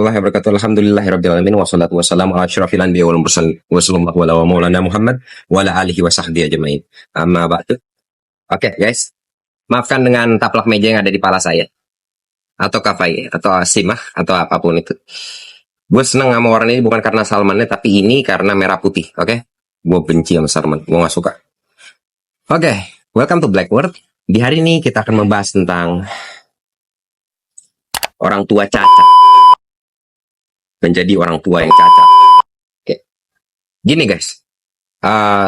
warahmatullahi wabarakatuh. Alhamdulillahirabbil alamin wassalatu wassalamu ala asyrofil anbiya'i wal mursalin wa sallallahu ala maulana Muhammad wa ala alihi wa sahbihi ajmain. Amma ba'du. Oke, guys. Maafkan dengan taplak meja yang ada di kepala saya. Atau kafai atau asimah atau apapun itu. Gue seneng sama warna ini bukan karena Salmannya, tapi ini karena merah putih. Oke? Gue benci sama Salman. Gue gak suka. Oke, welcome to Blackboard. Di hari ini kita akan membahas tentang orang tua cacat. Menjadi orang tua yang cacat. Oke. Gini guys.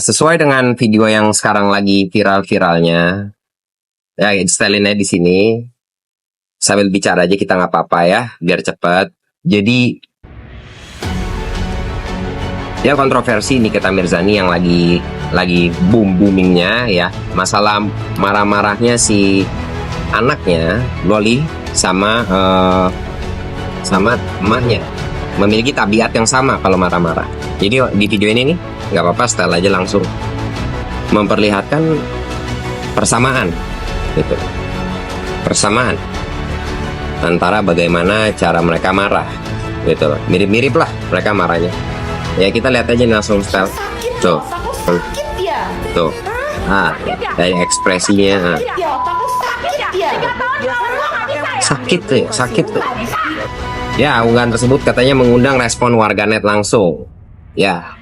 Sesuai dengan video yang sekarang lagi viral-viralnya. Ya, stylinnya di sini. Sambil bicara aja kita nggak apa-apa ya. Biar cepat. Jadi ya kontroversi Nikita Mirzani yang lagi boomingnya ya. Masalah marah-marahnya si anaknya Loli sama emaknya memiliki tabiat yang sama kalau marah-marah. Jadi di video ini nih nggak apa-apa, style aja langsung memperlihatkan persamaan gitu, persamaan antara bagaimana cara mereka marah gitu, mirip-mirip lah mereka marahnya. Ya kita lihat aja langsung style tuh, tuh, dari ekspresinya. Sakit tuh. Ya, unggahan tersebut katanya mengundang respon warganet langsung. Ya,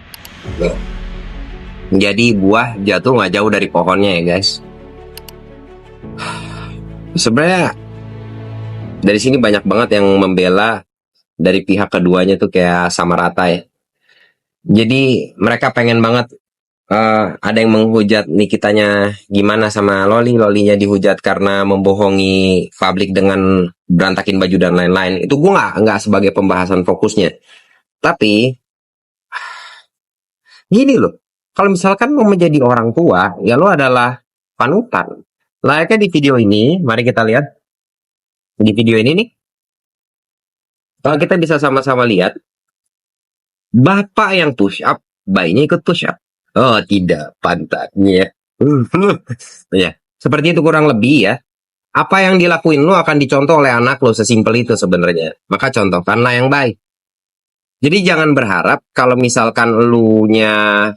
jadi buah jatuh nggak jauh dari pohonnya ya guys. Sebenarnya dari sini banyak banget yang membela dari pihak keduanya tuh kayak sama rata ya. Jadi mereka pengen banget. Ada yang menghujat Nikitanya gimana sama Lolinya dihujat karena membohongi publik dengan berantakin baju dan lain-lain. Itu gue nggak sebagai pembahasan fokusnya. Tapi gini loh, kalau misalkan mau menjadi orang tua, ya lo adalah panutan. Layaknya di video ini, mari kita lihat di video ini nih. Kalau kita bisa sama-sama lihat, bapak yang push up, bayinya ikut push up. Oh tidak, pantatnya. Ya, seperti itu kurang lebih ya. Apa yang dilakuin lo akan dicontoh oleh anak lo, sesimpel itu sebenarnya. Maka contohkanlah yang baik. Jadi jangan berharap kalau misalkan lu-nya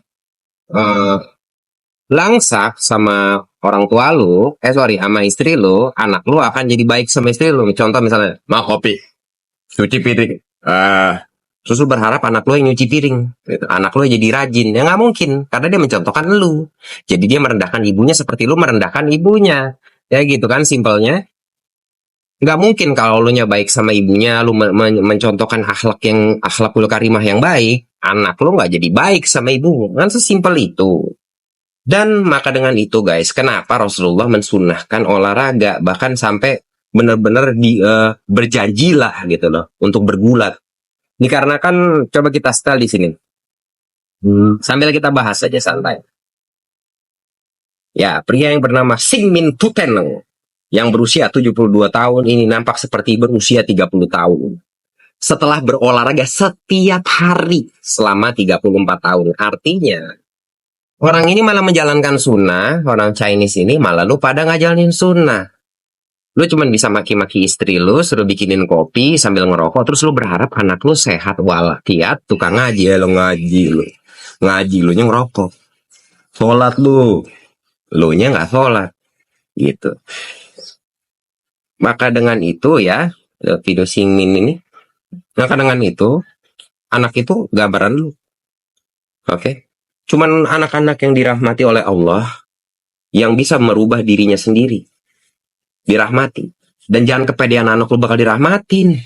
langsak sama orang tua lu, sama istri lu, anak lu akan jadi baik sama istri lu. Contoh misalnya, mau kopi, cuci piring. Terus lu berharap anak lu yang nyuci piring, gitu. Anak lu jadi rajin, ya nggak mungkin, karena dia mencontohkan lu. Jadi dia merendahkan ibunya seperti lu merendahkan ibunya, ya gitu kan simpelnya. Nggak mungkin kalau lu nya baik sama ibunya, lu mencontohkan akhlakul karimah yang baik, anak lu nggak jadi baik sama ibu, kan sesimpel itu. Dan maka dengan itu guys, kenapa Rasulullah mensunnahkan olahraga, bahkan sampai benar-benar berjanjilah gitu loh untuk bergulat. Dikarenakan coba kita setel di sini. Sambil kita bahas saja santai. Ya, pria yang bernama Sing Min Tuten yang berusia 72 tahun ini nampak seperti berusia 30 tahun. Setelah berolahraga setiap hari selama 34 tahun. Artinya, orang ini malah menjalankan sunnah, orang Chinese ini malah lu pada ngajalanin sunnah. Lu cuman bisa maki-maki istri lu, suruh bikinin kopi sambil ngerokok, terus lu berharap anak lu sehat walafiat, tukang ngaji ya, lu ngaji lu nya ngerokok, sholat lu nya nggak sholat, gitu. Maka dengan itu ya, video Sing Min ini, maka dengan itu, anak itu gambaran lu, oke? Cuman anak-anak yang dirahmati oleh Allah, yang bisa merubah dirinya sendiri, dirahmati. Dan jangan kepedean anak lu bakal dirahmatin.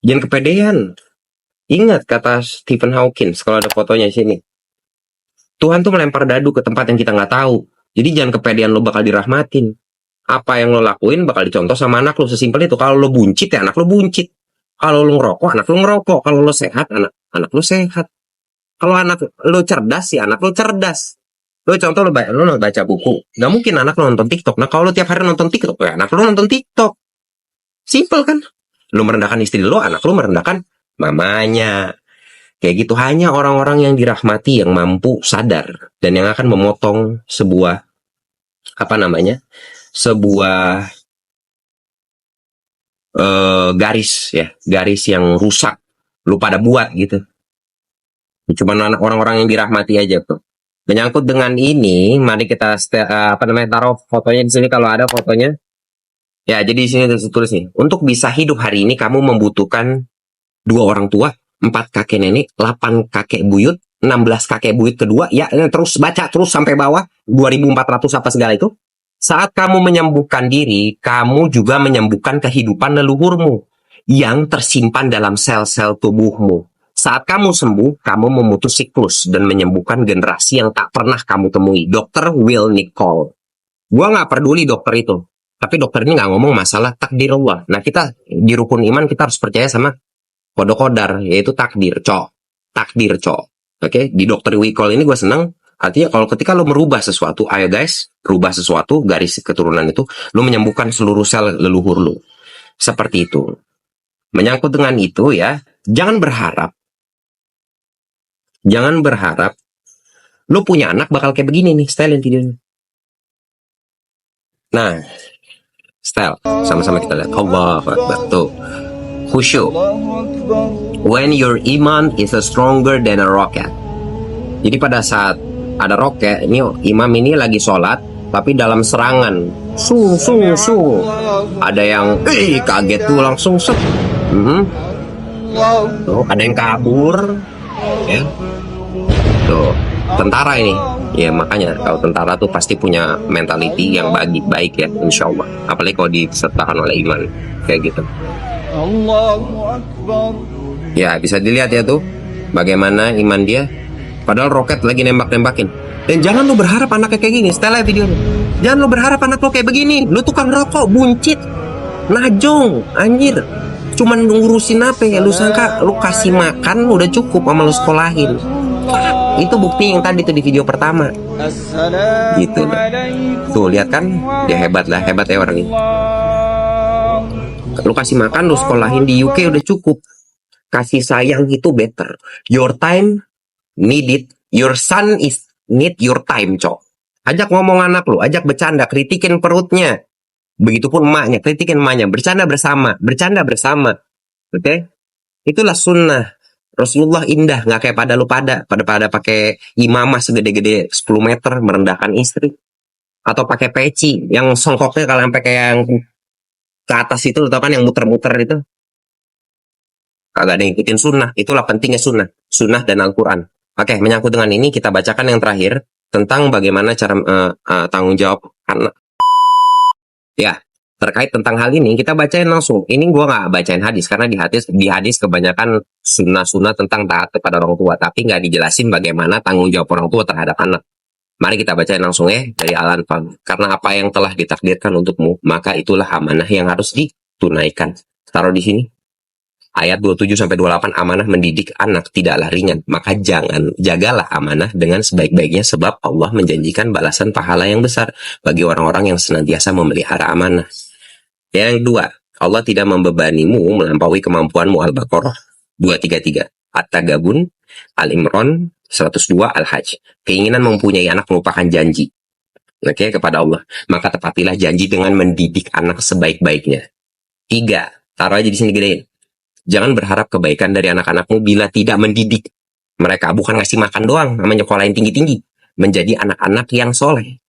Jangan kepedean. Ingat kata Stephen Hawking, kalau ada fotonya di sini. Tuhan tuh melempar dadu ke tempat yang kita nggak tahu. Jadi jangan kepedean lu bakal dirahmatin. Apa yang lo lakuin bakal dicontoh sama anak lu, sesimpel itu. Kalau lo buncit ya anak lu buncit. Kalau lo ngerokok, anak lu ngerokok. Kalau lo sehat, anak lu sehat. Kalau anak lu cerdas ya anak lu cerdas. Lo contoh lo baca buku, nggak mungkin anak lo nonton TikTok. Nah kalau lo tiap hari nonton TikTok, ya anak lo nonton TikTok. Simpel kan? Lo merendahkan istri lo, anak lo merendahkan mamanya. Kayak gitu. Hanya orang-orang yang dirahmati yang mampu sadar dan yang akan memotong sebuah garis ya, garis yang rusak lu pada buat gitu. Cuman orang-orang yang dirahmati aja tuh. Menyangkut dengan ini, mari kita taruh fotonya di sini kalau ada fotonya. Ya, jadi di sini tertulis nih. Untuk bisa hidup hari ini kamu membutuhkan 2 orang tua, 4 kakek nenek, 8 kakek buyut, 16 kakek buyut kedua, ya terus baca terus sampai bawah 2400 apa segala itu. Saat kamu menyembuhkan diri, kamu juga menyembuhkan kehidupan leluhurmu yang tersimpan dalam sel-sel tubuhmu. Saat kamu sembuh, kamu memutus siklus dan menyembuhkan generasi yang tak pernah kamu temui. Dr. Will Nicole. Gua nggak peduli dokter itu. Tapi dokter ini nggak ngomong masalah takdir Allah. Nah, kita di rukun iman kita harus percaya sama kodar, yaitu takdir, cok. Takdir, cok. Oke, di Dr. Nicole ini gue seneng. Artinya kalau ketika lo merubah sesuatu, ayo guys, rubah sesuatu, garis keturunan itu, lo menyembuhkan seluruh sel leluhur lo. Seperti itu. Menyangkut dengan itu ya, jangan berharap lo punya anak bakal kayak begini nih, stylein videonya. Nah, style, sama-sama kita lihat. Allahu Akbar, tuh. Khusyuk. When your iman is stronger than a rocket. Jadi pada saat ada roket, ini imam ini lagi sholat, tapi dalam serangan, ada yang kaget tuh langsung set. Tuh, ada yang kabur, ya. Tuh, tentara ini, ya makanya kalau tentara tuh pasti punya mentality yang baik ya, insya Allah. Apalagi kalau disertakan oleh iman, kayak gitu. Ya bisa dilihat ya tuh, bagaimana iman dia. Padahal roket lagi nembak-nembakin. Dan jangan lu berharap anaknya kayak gini. Setelah videonya, jangan lu berharap anak lu kayak begini. Lu tukang rokok, buncit, najong, anjir. Cuman ngurusin apa ya? Lu sangka lu kasih makan udah cukup sama lu sekolahin. Itu bukti yang tadi tuh di video pertama. Gitu loh. Tuh lihat kan, dia hebat lah, hebat ya orang ini. Lu kasih makan, lu sekolahin di UK udah cukup. Kasih sayang itu better. Your time need it. Your son is need your time, cok. Ajak ngomong anak lu, ajak bercanda, kritikin perutnya. Begitupun emaknya, kritikin emaknya. Bercanda bersama. Oke? Okay? Itulah sunnah. Rasulullah indah, nggak kayak pada pakai imamah segede-gede 10 meter merendahkan istri. Atau pakai peci yang songkoknya kalau sampai kayak yang ke atas itu, lu tau kan yang muter-muter itu. Kagak ada yang ikutin sunnah. Itulah pentingnya sunnah. Sunnah dan Al-Quran. Oke, menyangkut dengan ini kita bacakan yang terakhir tentang bagaimana cara tanggung jawab anak. Ya, terkait tentang hal ini kita bacain langsung. Ini gua nggak bacain hadis karena di hadis kebanyakan sunnah tentang taat kepada orang tua, tapi nggak dijelasin bagaimana tanggung jawab orang tua terhadap anak. Mari kita bacain langsung ya dari Al-Anfal. Karena apa yang telah ditakdirkan untukmu, maka itulah amanah yang harus ditunaikan. Taruh di sini. Ayat 27-28, amanah mendidik anak tidaklah ringan. Maka jagalah amanah dengan sebaik-baiknya sebab Allah menjanjikan balasan pahala yang besar bagi orang-orang yang senantiasa memelihara amanah. Yang kedua, Allah tidak membebanimu melampaui kemampuanmu. Al-Baqarah 233, At-Tagabun, Al-Imran 102, Al-Hajj. Keinginan mempunyai anak merupakan janji. Oke, kepada Allah. Maka tepatilah janji dengan mendidik anak sebaik-baiknya. 3, taruh aja di sini gedein. Jangan berharap kebaikan dari anak-anakmu bila tidak mendidik mereka. Bukan ngasih makan doang, namanya nyekolahin tinggi-tinggi. Menjadi anak-anak yang soleh.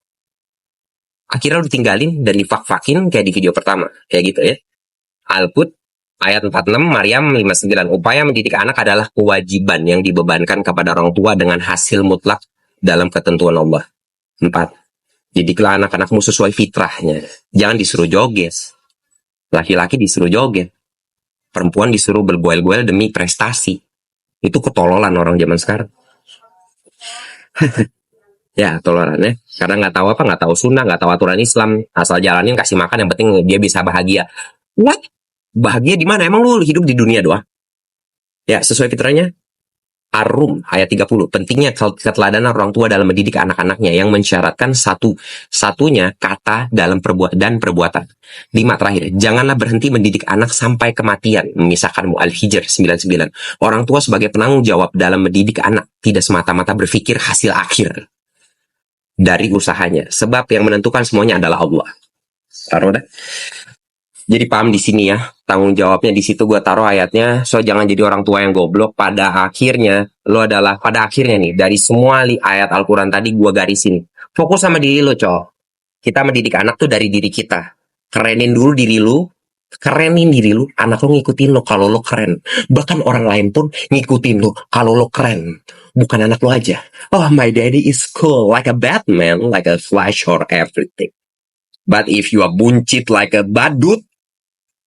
Akhirnya lu tinggalin dan difak-fakin kayak di video pertama. Kayak gitu ya. Al-Qud ayat 46, Maryam 59. Upaya mendidik anak adalah kewajiban yang dibebankan kepada orang tua dengan hasil mutlak dalam ketentuan Allah. 4. Didiklah anak-anakmu sesuai fitrahnya. Jangan disuruh joget. Laki-laki disuruh joget. Perempuan disuruh bergoel-goel demi prestasi. Itu ketololan orang zaman sekarang. Ya, tololannya. Karena nggak tahu sunnah, nggak tahu aturan Islam. Asal jalanin, kasih makan, yang penting dia bisa bahagia. What? Bahagia di mana? Emang lu hidup di dunia doang? Ya, sesuai fitrahnya. Ar-Rum ayat 30. Pentingnya keteladanan orang tua dalam mendidik anak-anaknya yang mensyaratkan satunya kata dalam perbuatan. 5 terakhir. Janganlah berhenti mendidik anak sampai kematian. Memisahkanmu. Al-Hijr 99. Orang tua sebagai penanggung jawab dalam mendidik anak tidak semata-mata berpikir hasil akhir dari usahanya. Sebab yang menentukan semuanya adalah Allah. Taruh dah. Jadi paham di sini ya, tanggung jawabnya di situ gue taruh ayatnya. So jangan jadi orang tua yang goblok. Pada akhirnya nih dari semua ayat Al-Quran tadi gue garisin. Fokus sama diri lo, cowok. Kita mendidik anak tuh dari diri kita. Kerenin dulu diri lu, kerenin diri lu, anak lu ngikutin lo kalau lo keren. Bahkan orang lain pun ngikutin lo kalau lo keren. Bukan anak lo aja. Oh, my daddy is cool, like a Batman, like a Flash or everything. But if you are buncit like a badut,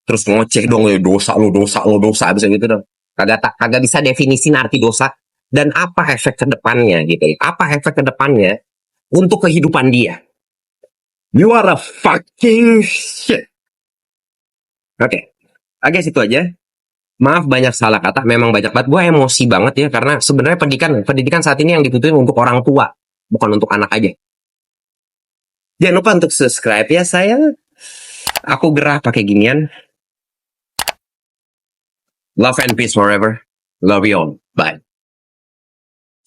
terus ngoceh dong, dosa lo, bisa gitu dong. Kagak bisa definisin arti dosa dan apa efek kedepannya gitu. Apa efek kedepannya untuk kehidupan dia. You are a fucking shit. Oke, agak situ aja. Maaf banyak salah kata, memang banyak banget. Gue emosi banget ya, karena sebenarnya pendidikan saat ini yang dibutuhin untuk orang tua, bukan untuk anak aja. Jangan lupa untuk subscribe ya sayang. Aku gerah pakai ginian. Love and peace forever. Love you all. Bye.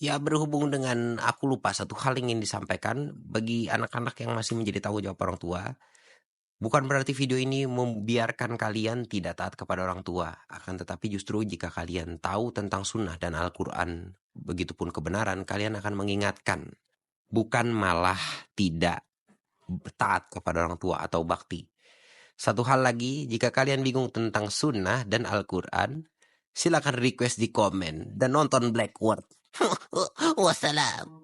Ya, berhubung dengan aku lupa satu hal ingin disampaikan bagi anak-anak yang masih menjadi tanggung jawab orang tua. Bukan berarti video ini membiarkan kalian tidak taat kepada orang tua. Akan tetapi justru jika kalian tahu tentang sunnah dan Al-Quran, begitupun kebenaran, kalian akan mengingatkan. Bukan malah tidak taat kepada orang tua atau bakti. Satu hal lagi, jika kalian bingung tentang sunnah dan Al-Quran, silakan request di komen dan nonton Blackwood. Wassalam.